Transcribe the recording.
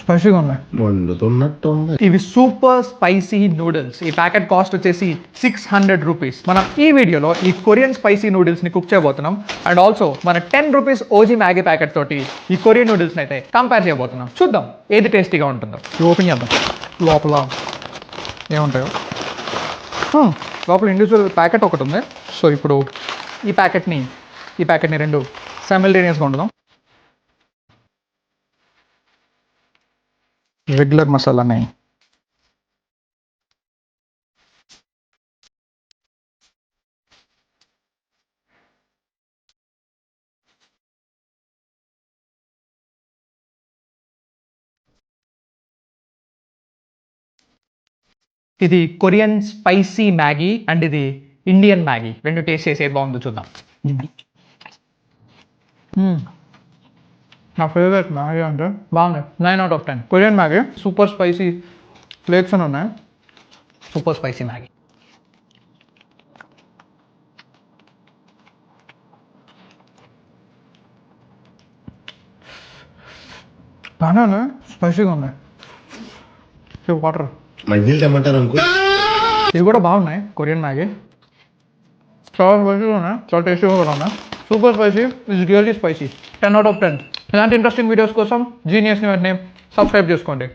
స్పైసీగా ఉన్నాయి. వండుతున్నట్టుంది. ఇవి సూపర్ స్పైసీ నూడిల్స్. ఈ ప్యాకెట్ కాస్ట్ వచ్చేసి 600 రూపీస్. మనం ఈ వీడియోలో ఈ కొరియన్ స్పైసీ నూడిల్స్ని కుక్ చేయబోతున్నాం. అండ్ ఆల్సో మన 10 రూపీస్ ఓజీ మ్యాగీ ప్యాకెట్ తోటి ఈ కొరియన్ నూడిల్స్ని అయితే కంపేర్ చేయబోతున్నాం. చూద్దాం ఏది టేస్టీగా ఉంటుందో. ఓపెన్ చేద్దాం. లోపల ఏముంటాయో. లోపల ఇండివిజువల్ ప్యాకెట్ ఒకటి ఉంది. సో ఇప్పుడు ఈ ప్యాకెట్ని రెండు సైమల్టేనియస్గా వండుదాం. రెగ్యులర్ మసాలాని ఇది కొరియన్ స్పైసీ మ్యాగీ అండ్ ఇది ఇండియన్ మ్యాగీ. రెండు టేస్ట్ చేసి ఏది బాగుందో చూద్దాం. నా ఫేవరెట్ మ్యాగీ అంటే బాగుంది. 9/10. Korean Maggi super spicy flakes అని ఉన్నాయి. Super spicy Maggi. బాగానే స్పైసీగా ఉన్నాయి. వాటర్ మధ్యలో తెమ్మంటారు అనుకో. ఇవి కూడా బాగున్నాయి. కొరియన్ మ్యాగీ చాలా స్పైసీగా ఉన్నాయి, చాలా టేస్టీగా కూడా ఉన్నాయి. Super spicy is really spicy. 10/10. ఇలాంటి ఇంట్రెస్టింగ్ వీడియోస్ కోసం జీనియస్ని వెంటనే సబ్స్క్రైబ్ చేసుకోండి.